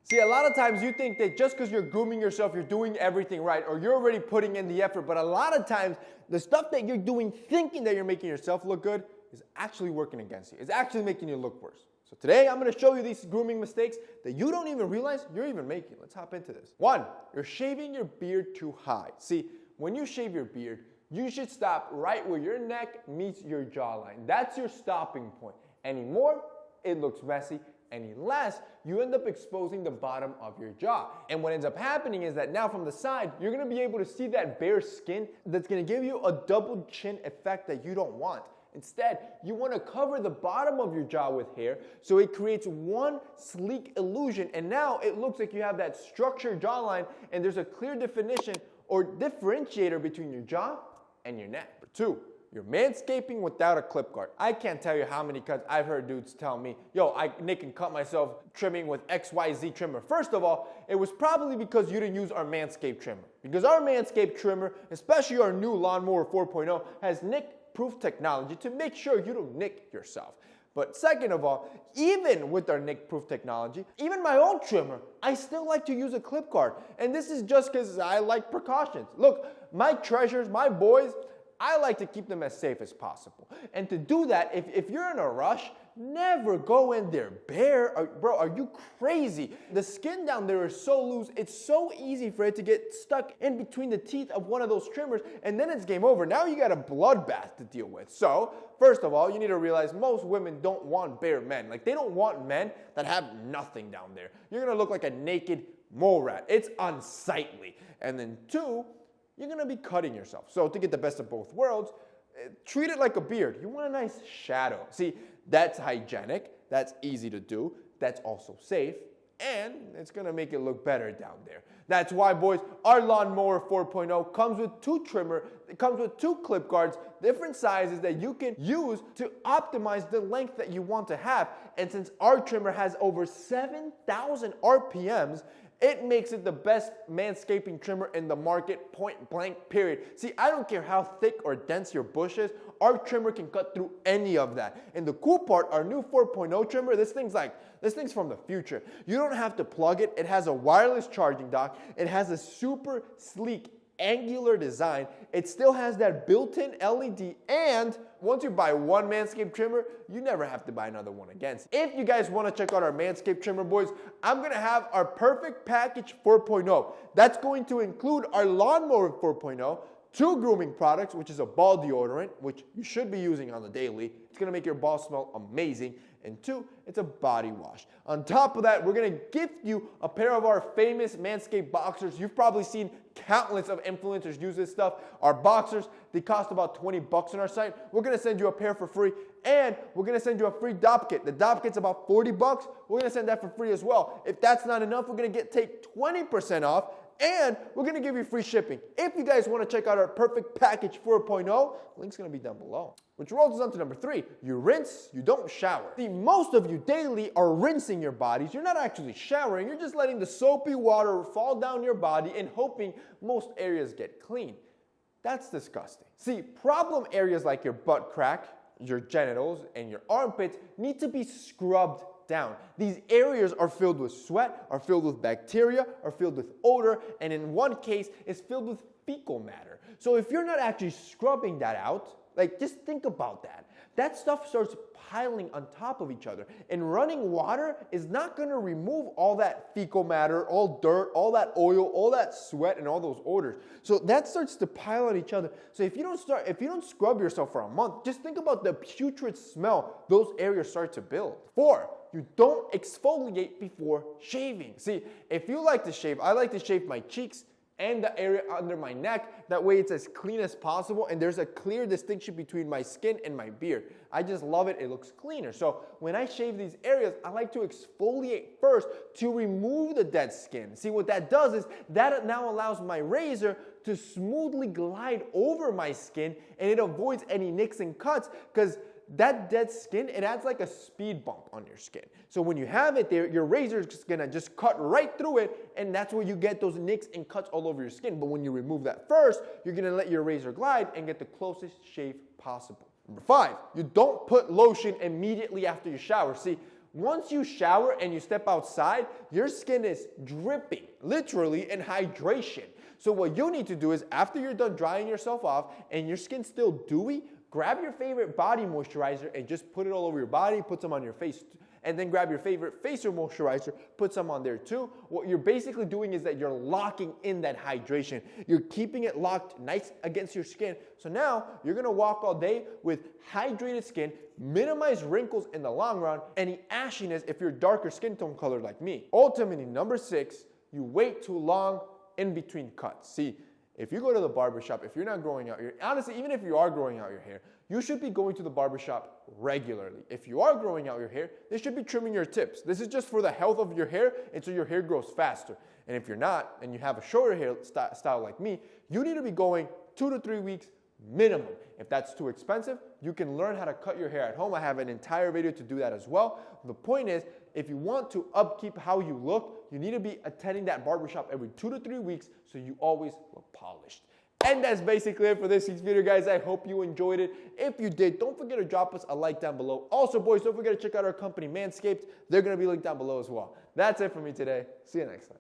See, a lot of times you think that just because you're grooming yourself, you're doing everything right, or you're already putting in the effort. But a lot of times, the stuff that you're doing thinking that you're making yourself look good is actually working against you. It's actually making you look worse. So today, I'm going to show you these grooming mistakes that you don't even realize you're even making. Let's hop into this. 1, you're shaving your beard too high. See, when you shave your beard, you should stop right where your neck meets your jawline. That's your stopping point. Any more, it looks messy. Any less, you end up exposing the bottom of your jaw. And what ends up happening is that now from the side, you're gonna be able to see that bare skin that's gonna give you a double chin effect that you don't want. Instead, you want to cover the bottom of your jaw with hair so it creates one sleek illusion, and now it looks like you have that structured jawline and there's a clear definition or differentiator between your jaw and your neck. Number 2, you're manscaping without a clip guard. I can't tell you how many cuts I've heard dudes tell me, yo, I nick and cut myself trimming with XYZ trimmer. First of all, it was probably because you didn't use our Manscaped trimmer. Because our Manscaped trimmer, especially our new Lawnmower 4.0, has nick-proof technology to make sure you don't nick yourself. But second of all, even with our nick-proof technology, even my own trimmer, I still like to use a clip guard. And this is just because I like precautions. Look, my treasures, my boys, I like to keep them as safe as possible. And to do that, if you're in a rush, never go in there bare. Bro, are you crazy? The skin down there is so loose, it's so easy for it to get stuck in between the teeth of one of those trimmers, and then it's game over. Now you got a bloodbath to deal with. So, first of all, you need to realize most women don't want bare men. Like, they don't want men that have nothing down there. You're gonna look like a naked mole rat. It's unsightly. And then 2, you're gonna be cutting yourself. So to get the best of both worlds, treat it like a beard. You want a nice shadow. See, that's hygienic, that's easy to do, that's also safe, and it's gonna make it look better down there. That's why, boys, our Lawnmower 4.0 comes with 2 trimmer, it comes with 2 clip guards, different sizes that you can use to optimize the length that you want to have. And since our trimmer has over 7,000 RPMs, it makes it the best manscaping trimmer in the market, point blank, period. See, I don't care how thick or dense your bush is, our trimmer can cut through any of that. And the cool part, our new 4.0 trimmer, this thing's from the future. You don't have to plug it. It has a wireless charging dock. It has a super sleek angular design. It still has that built-in LED, and once you buy one Manscaped trimmer, you never have to buy another one again. If you guys want to check out our Manscaped trimmer, boys, I'm going to have our Perfect Package 4.0. That's going to include our Lawnmower 4.0, 2 grooming products, which is a ball deodorant, which you should be using on the daily. It's going to make your balls smell amazing. And 2, it's a body wash. On top of that, we're going to gift you a pair of our famous Manscaped boxers. You've probably seen countless of influencers use this stuff. Our boxers, they cost about $20 on our site. We're going to send you a pair for free, and we're going to send you a free dop kit. The dop kit's about $40. We're going to send that for free as well. If that's not enough, we're going to take 20% off, and we're going to give you free shipping. If you guys want to check out our Perfect Package 4.0, link's going to be down below. Which rolls us on to number 3. You rinse, you don't shower. See, most of you daily are rinsing your bodies. You're not actually showering. You're just letting the soapy water fall down your body and hoping most areas get clean. That's disgusting. See, problem areas like your butt crack, your genitals, and your armpits need to be scrubbed down. These areas are filled with sweat, are filled with bacteria, are filled with odor, and in one case, it's filled with fecal matter. So if you're not actually scrubbing that out, like, just think about that. That stuff starts piling on top of each other. And running water is not going to remove all that fecal matter, all dirt, all that oil, all that sweat, and all those odors. So that starts to pile on each other. So if you don't scrub yourself for a month, just think about the putrid smell those areas start to build. 4, you don't exfoliate before shaving. See, if you like to shave, I like to shave my cheeks and the area under my neck. That way it's as clean as possible, and there's a clear distinction between my skin and my beard. I just love it. It looks cleaner. So when I shave these areas, I like to exfoliate first to remove the dead skin. See, what that does is that now allows my razor to smoothly glide over my skin, and it avoids any nicks and cuts, because that dead skin, it adds like a speed bump on your skin. So when you have it there, your razor is just gonna cut right through it, and that's where you get those nicks and cuts all over your skin. But when you remove that first, you're gonna let your razor glide and get the closest shave possible. Number 5, you don't put lotion immediately after you shower. See, Once you shower and you step outside, your skin is dripping, literally, in hydration. So what you need to do is, after you're done drying yourself off and your skin's still dewy, grab your favorite body moisturizer and just put it all over your body, put some on your face, and then grab your favorite facial moisturizer, put some on there too. What you're basically doing is that you're locking in that hydration. You're keeping it locked nice against your skin. So now you're gonna walk all day with hydrated skin, minimize wrinkles in the long run, any ashiness if you're darker skin tone color like me. Ultimately, number 6, you wait too long in between cuts. See, if you go to the barbershop, if you're not growing out your, honestly, even if you are growing out your hair, you should be going to the barbershop regularly. If you are growing out your hair, they should be trimming your tips. This is just for the health of your hair and so your hair grows faster. And if you're not, and you have a shorter hair style like me, you need to be going 2 to 3 weeks minimum. If that's too expensive, you can learn how to cut your hair at home. I have an entire video to do that as well. The point is, if you want to upkeep how you look, you need to be attending that barbershop every 2 to 3 weeks so you always look polished. And that's basically it for this week's video, guys. I hope you enjoyed it. If you did, don't forget to drop us a like down below. Also, boys, don't forget to check out our company, Manscaped. They're going to be linked down below as well. That's it for me today. See you next time.